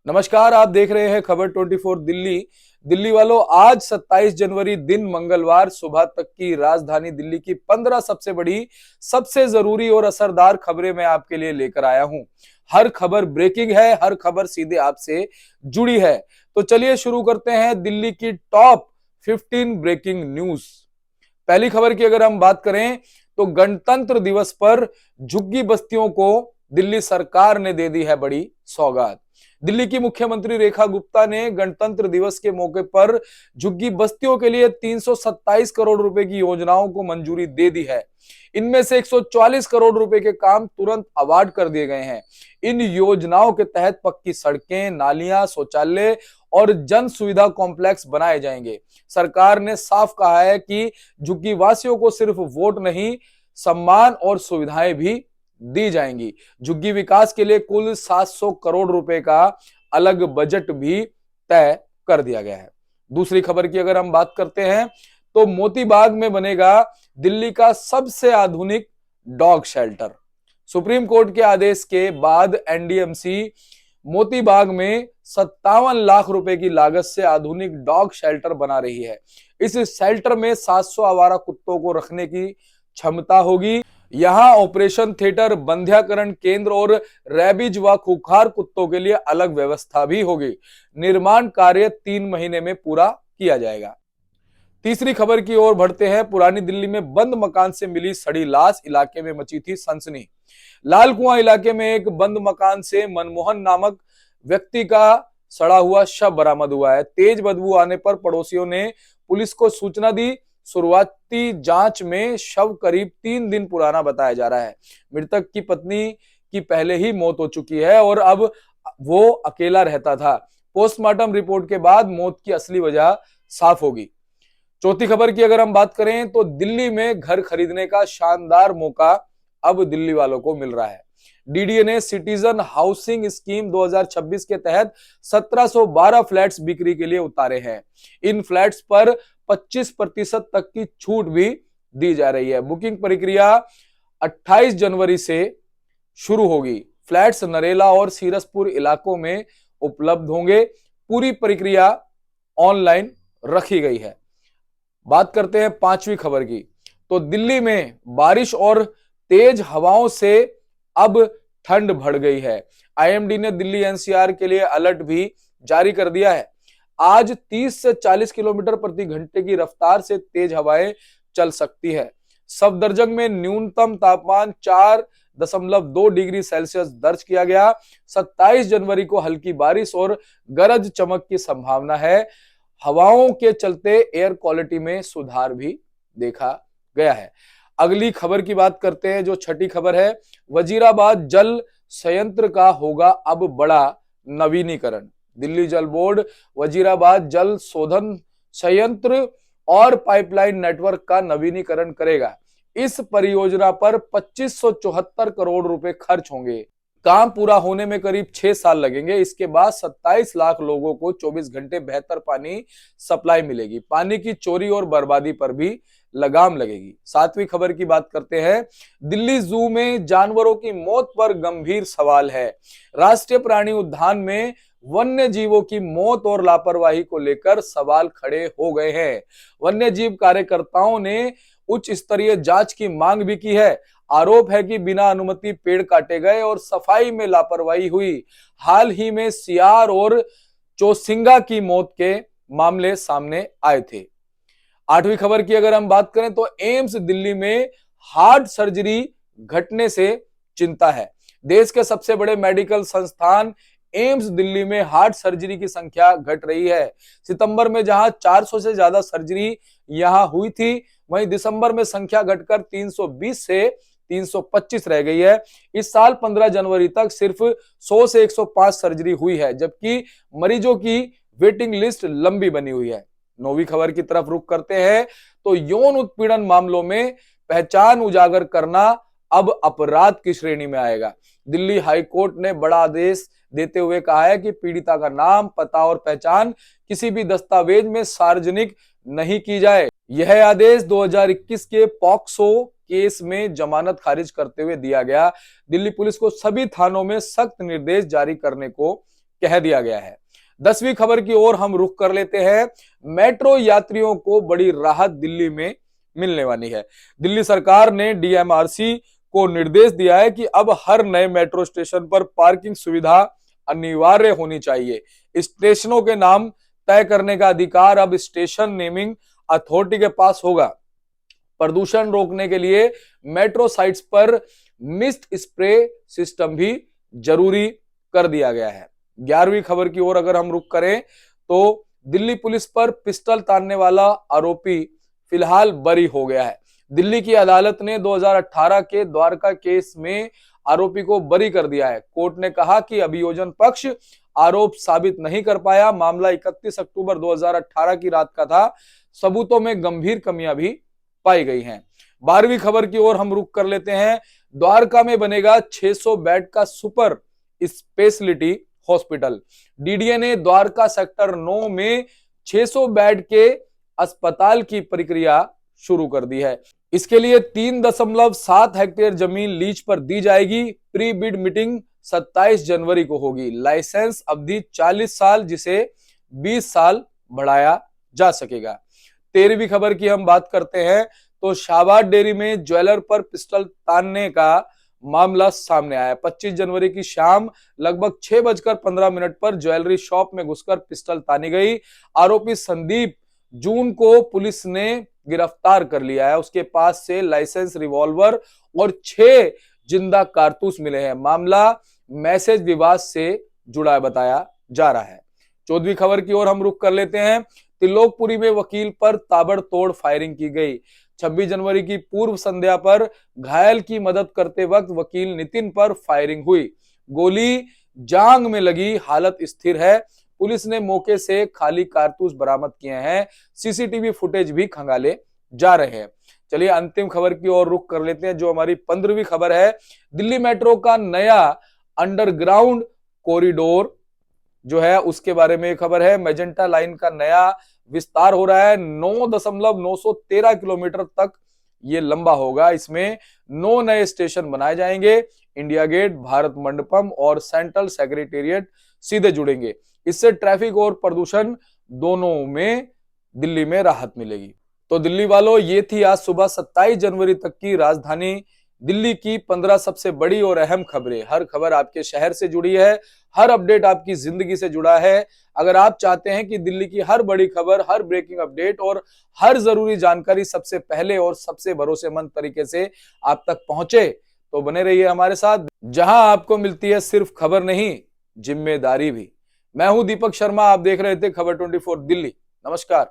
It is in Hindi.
नमस्कार, आप देख रहे हैं खबर 24 दिल्ली। दिल्ली वालों, आज 27 जनवरी दिन मंगलवार सुबह तक की राजधानी दिल्ली की 15 सबसे बड़ी, सबसे जरूरी और असरदार खबरें मैं आपके लिए लेकर आया हूं। हर खबर ब्रेकिंग है, हर खबर सीधे आपसे जुड़ी है। तो चलिए शुरू करते हैं दिल्ली की टॉप 15 ब्रेकिंग न्यूज। पहली खबर की अगर हम बात करें तो गणतंत्र दिवस पर झुग्गी बस्तियों को दिल्ली सरकार ने दे दी है बड़ी सौगात। दिल्ली की मुख्यमंत्री रेखा गुप्ता ने गणतंत्र दिवस के मौके पर झुग्गी बस्तियों के लिए 327 करोड़ रुपए की योजनाओं को मंजूरी दे दी है। इनमें से 144 करोड़ रुपए के काम तुरंत अवार्ड कर दिए गए हैं। इन योजनाओं के तहत पक्की सड़कें, नालियां, शौचालय और जन सुविधा कॉम्प्लेक्स बनाए जाएंगे। सरकार ने साफ कहा है कि झुग्गी वासियों को सिर्फ वोट नहीं, सम्मान और सुविधाएं भी दी जाएंगी। झुग्गी विकास के लिए कुल 700 करोड़ रुपए का अलग बजट भी तय कर दिया गया है। दूसरी खबर की अगर हम बात करते हैं तो मोतीबाग में बनेगा दिल्ली का सबसे आधुनिक डॉग शेल्टर। सुप्रीम कोर्ट के आदेश के बाद एनडीएमसी मोतीबाग में 57 लाख रुपए की लागत से आधुनिक डॉग शेल्टर बना रही है। इस शेल्टर में 700 आवारा कुत्तों को रखने की क्षमता होगी। यहां ऑपरेशन थिएटर, बंध्याकरण केंद्र और रैबिज व खुखार कुत्तों के लिए अलग व्यवस्था भी होगी। निर्माण कार्य 3 महीने में पूरा किया जाएगा। तीसरी खबर की ओर बढ़ते हैं। पुरानी दिल्ली में बंद मकान से मिली सड़ी लाश, इलाके में मची थी सनसनी। लाल कुआं इलाके में एक बंद मकान से मनमोहन नामक व्यक्ति का सड़ा हुआ शव बरामद हुआ है। तेज बदबू आने पर पड़ोसियों ने पुलिस को सूचना दी। शुरुआती जांच में शव करीब 3 दिन पुराना बताया जा रहा है। मृतक की पत्नी की पहले ही मौत हो चुकी है और अब वो अकेला रहता था। पोस्टमार्टम रिपोर्ट के बाद मौत की असली वजह साफ होगी। चौथी खबर की अगर हम बात करें तो दिल्ली में घर खरीदने का शानदार मौका अब दिल्ली वालों को मिल रहा है। डीडीए ने सिटीजन हाउसिंग स्कीम 2026 के तहत 1712 फ्लैट्स बिक्री के लिए उतारे हैं। इन फ्लैट्स पर 25% तक की छूट भी दी जा रही है। बुकिंग प्रक्रिया 28 जनवरी से शुरू होगी। फ्लैट्स नरेला और सीरसपुर इलाकों में उपलब्ध होंगे। पूरी प्रक्रिया ऑनलाइन रखी गई है। बात करते हैं पांचवी खबर की तो दिल्ली में बारिश और तेज हवाओं से अब ठंड बढ़ गई है। आईएमडी ने दिल्ली एनसीआर के लिए अलर्ट भी जारी कर दिया है। आज 30 से 40 किलोमीटर प्रति घंटे की रफ्तार से तेज हवाएं चल सकती है। सफदरजंग में न्यूनतम तापमान 4.2 डिग्री सेल्सियस दर्ज किया गया। 27 जनवरी को हल्की बारिश और गरज चमक की संभावना है। हवाओं के चलते एयर क्वालिटी में सुधार भी देखा गया है। अगली खबर की बात करते हैं जो छठी खबर है। वजीराबाद जल संयंत्र का होगा अब बड़ा नवीनीकरण। दिल्ली जल बोर्ड वजीराबाद जल शोधन संयंत्र और पाइपलाइन नेटवर्क का नवीनीकरण करेगा। इस परियोजना पर 2574 करोड़ रुपए खर्च होंगे। काम पूरा होने में करीब 6 साल लगेंगे। इसके बाद 27 लाख लोगों को 24 घंटे बेहतर पानी सप्लाई मिलेगी। पानी की चोरी और बर्बादी पर भी लगाम लगेगी। सातवीं खबर की बात करते हैं। दिल्ली जू में जानवरों की मौत पर गंभीर सवाल है। राष्ट्रीय प्राणी उद्यान में वन्य जीवों की मौत और लापरवाही को लेकर सवाल खड़े हो गए हैं। वन्य जीव कार्यकर्ताओं ने उच्च स्तरीय जांच की मांग भी की है। आरोप है कि बिना अनुमति पेड़ काटे गए और सफाई में लापरवाही हुई। हाल ही में सियार और चौसिंगा की मौत के मामले सामने आए थे। आठवीं खबर की अगर हम बात करें तो एम्स दिल्ली में हार्ट सर्जरी घटने से चिंता है। देश के सबसे बड़े मेडिकल संस्थान एम्स दिल्ली में हार्ट सर्जरी की संख्या घट रही है। सितंबर में जहां 400 से ज्यादा सर्जरी यहां हुई थी, वहीं दिसंबर में संख्या घटकर 320 से 325 रह गई है। इस साल 15 जनवरी तक सिर्फ 100 से 105 सर्जरी हुई है, जबकि मरीजों की वेटिंग लिस्ट लंबी बनी हुई है। नौवीं खबर की तरफ रुख करते हैं तो यौन उत्पीड़न मामलों में पहचान उजागर करना अब अपराध की श्रेणी में आएगा। दिल्ली हाई कोर्ट ने बड़ा आदेश देते हुए कहा है कि पीड़िता का नाम, पता और पहचान किसी भी दस्तावेज में सार्वजनिक नहीं की जाए। यह आदेश 2021 के पॉक्सो केस में जमानत खारिज करते हुए दिया गया। दिल्ली पुलिस को सभी थानों में सख्त निर्देश जारी करने को कह दिया गया है। 10वीं खबर की ओर हम रुख कर लेते हैं। मेट्रो यात्रियों को बड़ी राहत दिल्ली में मिलने वाली है। दिल्ली सरकार ने डीएमआरसी को निर्देश दिया है कि अब हर नए मेट्रो स्टेशन पर पार्किंग सुविधा अनिवार्य होनी चाहिए। स्टेशनों के नाम तय करने का अधिकार अब स्टेशन नेमिंग अथॉरिटी के पास होगा। प्रदूषण रोकने के लिए मेट्रो साइट्स पर मिस्ट स्प्रे सिस्टम भी जरूरी कर दिया गया है। 11वीं खबर की ओर अगर हम रुख करें तो दिल्ली पुलिस पर पिस्टल तानने वाला आरोपी फिलहाल बरी हो गया है। दिल्ली की अदालत ने 2018 के द्वारका केस में आरोपी को बरी कर दिया है। कोर्ट ने कहा कि अभियोजन पक्ष आरोप साबित नहीं कर पाया। मामला 31 अक्टूबर 2018 की रात का था। सबूतों में गंभीर कमियां भी पाई गई हैं। 12वीं खबर की ओर हम रुख कर लेते हैं। द्वारका में बनेगा 600 बेड का सुपर स्पेशलिटी हॉस्पिटल। डीडीए ने द्वारका सेक्टर 9 में 600 बेड के अस्पताल की प्रक्रिया शुरू कर दी है। इसके लिए 3.7 हेक्टेयर जमीन लीज पर दी जाएगी। प्री बिड मीटिंग 27 जनवरी को होगी। लाइसेंस अवधि 40 साल, जिसे 20 साल बढ़ाया जा सकेगा। 13वीं खबर की हम बात करते हैं तो शाहबाद डेयरी में ज्वेलर पर पिस्टल तानने का मामला सामने आया। 25 जनवरी की शाम लगभग 6:15 पर ज्वेलरी शॉप में घुसकर पिस्टल तानी गई। आरोपी संदीप जून को पुलिस ने गिरफ्तार कर लिया है। उसके पास से लाइसेंस रिवॉल्वर और 6 जिंदा कारतूस मिले हैं। मामला मैसेज विवाद से जुड़ा बताया जा रहा है। 14वीं खबर की ओर हम रुख कर लेते हैं। त्रिलोकपुरी में वकील पर ताबड़तोड़ फायरिंग की गई। 26 जनवरी की पूर्व संध्या पर घायल की मदद करते वक्त वकील नितिन पर फायरिंग हुई। गोली जांग में लगी, हालत स्थिर है। पुलिस ने मौके से खाली कारतूस बरामद किए हैं। सीसीटीवी फुटेज भी खंगाले जा रहे हैं। चलिए अंतिम खबर की ओर रुख कर लेते हैं, जो हमारी 15वीं खबर है। दिल्ली मेट्रो का नया अंडरग्राउंड कॉरिडोर जो है उसके बारे में खबर है। मेजेंटा लाइन का नया विस्तार हो रहा है। 9.913 किलोमीटर तक ये लंबा होगा। इसमें 9 नए स्टेशन बनाए जाएंगे। इंडिया गेट, भारत मंडपम और सेंट्रल सेक्रेटेरिएट सीधे जुड़ेंगे। इससे ट्रैफिक और प्रदूषण दोनों में दिल्ली में राहत मिलेगी। तो दिल्ली वालों, ये थी आज सुबह 27 जनवरी तक की राजधानी दिल्ली की 15 सबसे बड़ी और अहम खबरें। हर खबर आपके शहर से जुड़ी है, हर अपडेट आपकी जिंदगी से जुड़ा है। अगर आप चाहते हैं कि दिल्ली की हर बड़ी खबर, हर ब्रेकिंग अपडेट और हर जरूरी जानकारी सबसे पहले और सबसे भरोसेमंद तरीके से आप तक पहुंचे, तो बने रहिए हमारे साथ, जहां आपको मिलती है सिर्फ खबर नहीं, जिम्मेदारी भी। मैं हूं दीपक शर्मा, आप देख रहे थे खबर 24 दिल्ली। नमस्कार।